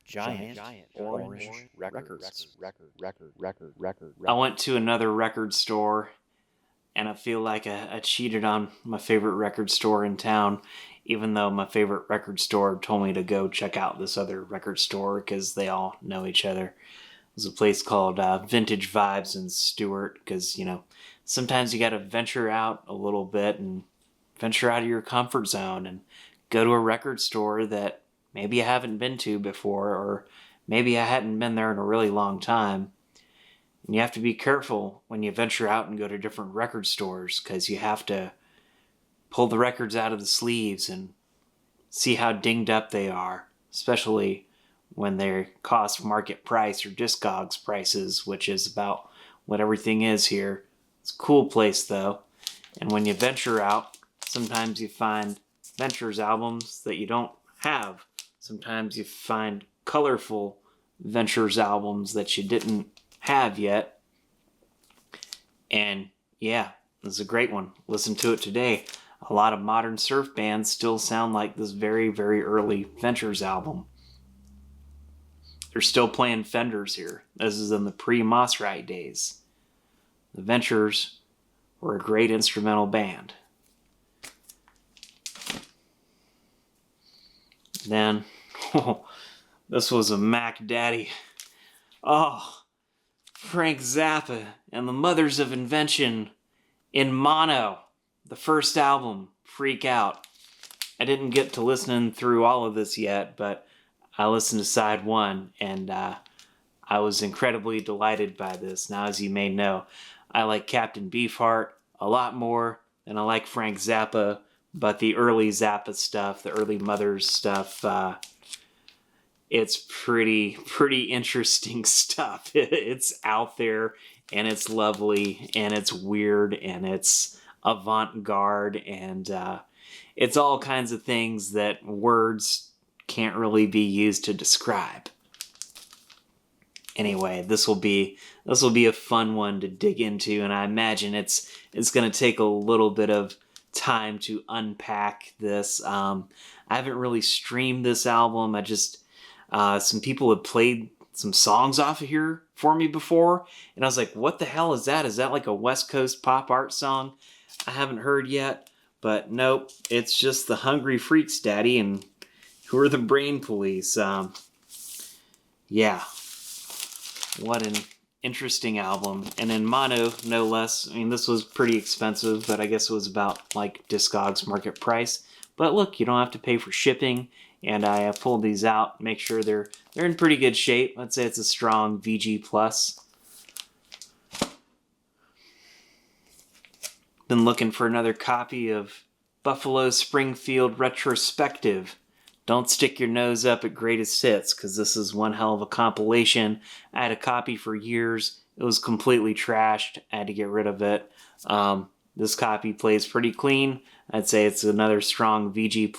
giant orange records. I went to another record store, and I feel like I cheated on my favorite record store in town, even though my favorite record store told me to go check out this other record store because they all know each other. It was a place called Vintage Vibes in Stuart because, sometimes you got to venture out a little bit and venture out of your comfort zone and go to a record store that maybe I haven't been to before, or maybe I hadn't been there in a really long time. And you have to be careful when you venture out and go to different record stores because you have to pull the records out of the sleeves and see how dinged up they are, especially when they cost market price or Discogs prices, which is about what everything is here. It's a cool place though. And when you venture out, sometimes you find Ventures albums that you don't have. Sometimes you find colorful Ventures albums that you didn't have yet. And yeah, this is a great one. Listen to it today. A lot of modern surf bands still sound like this very, very early Ventures album. They're still playing Fenders here. This is in the pre-Mossrite days. The Ventures were a great instrumental band. Then, this was a Mac Daddy. Oh, Frank Zappa and the Mothers of Invention in mono. The first album, Freak Out. I didn't get to listening through all of this yet, but I listened to side one, and I was incredibly delighted by this. Now, as you may know, I like Captain Beefheart a lot more than I like Frank Zappa, but the early Zappa stuff, the early Mothers stuff, it's pretty interesting stuff. It's out there, and it's lovely, and it's weird, and it's avant-garde, and it's all kinds of things that words can't really be used to describe. Anyway, this will be a fun one to dig into, and I imagine it's going to take a little bit of time to unpack this. I haven't really streamed this album. I just some people have played some songs off of here for me before, and I was like, what the hell is that? Is that like a West Coast pop art song I haven't heard yet? But nope, it's just the Hungry Freaks, Daddy, and who are the Brain Police. Yeah, what an interesting album, and in mono, no less. I mean, this was pretty expensive, but I guess it was about like Discogs market price. But look, you don't have to pay for shipping, and I pulled these out, make sure they're in pretty good shape. I'd say it's a strong VG+. Been looking for another copy of Buffalo Springfield Retrospective. Don't stick your nose up at Greatest Hits, because this is one hell of a compilation. I had a copy for years. It was completely trashed. I had to get rid of it. This copy plays pretty clean. I'd say it's another strong VG+.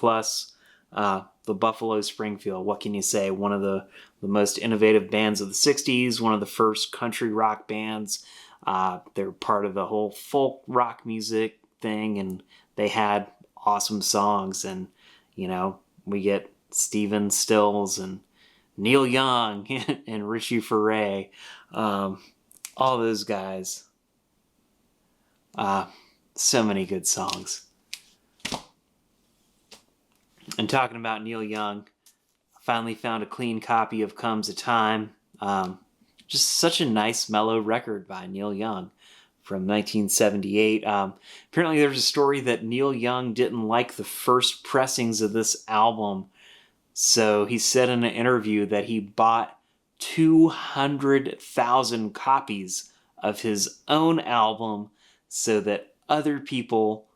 The Buffalo Springfield, what can you say? One of the most innovative bands of the 60s, one of the first country rock bands. They're part of the whole folk rock music thing, and they had awesome songs. And, we get Stephen Stills and Neil Young and Richie Furay. All those guys. So many good songs. And talking about Neil Young, I finally found a clean copy of Comes a Time. Just such a nice, mellow record by Neil Young from 1978. Apparently there's a story that Neil Young didn't like the first pressings of this album. So he said in an interview that he bought 200,000 copies of his own album so that other people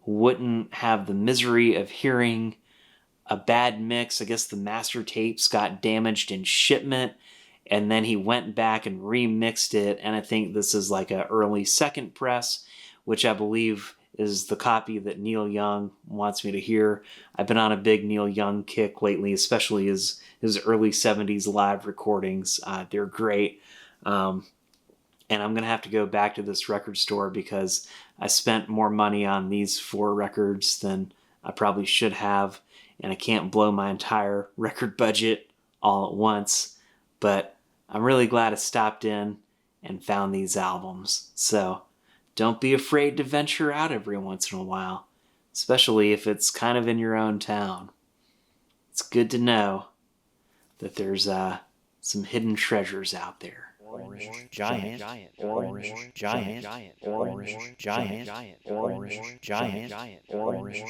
wouldn't have the misery of hearing a bad mix. I guess the master tapes got damaged in shipment, and then he went back and remixed it, and I think this is like an early second press, which I believe is the copy that Neil Young wants me to hear. I've been on a big Neil Young kick lately, especially his early 70s live recordings. They're great. And I'm going to have to go back to this record store because I spent more money on these 4 records than I probably should have, and I can't blow my entire record budget all at once, but I'm really glad I stopped in and found these albums. So don't be afraid to venture out every once in a while, especially if it's kind of in your own town. It's good to know that there's some hidden treasures out there. Orange giant, orange giant, orange giant, orange giant, orange giant, orange giant, orange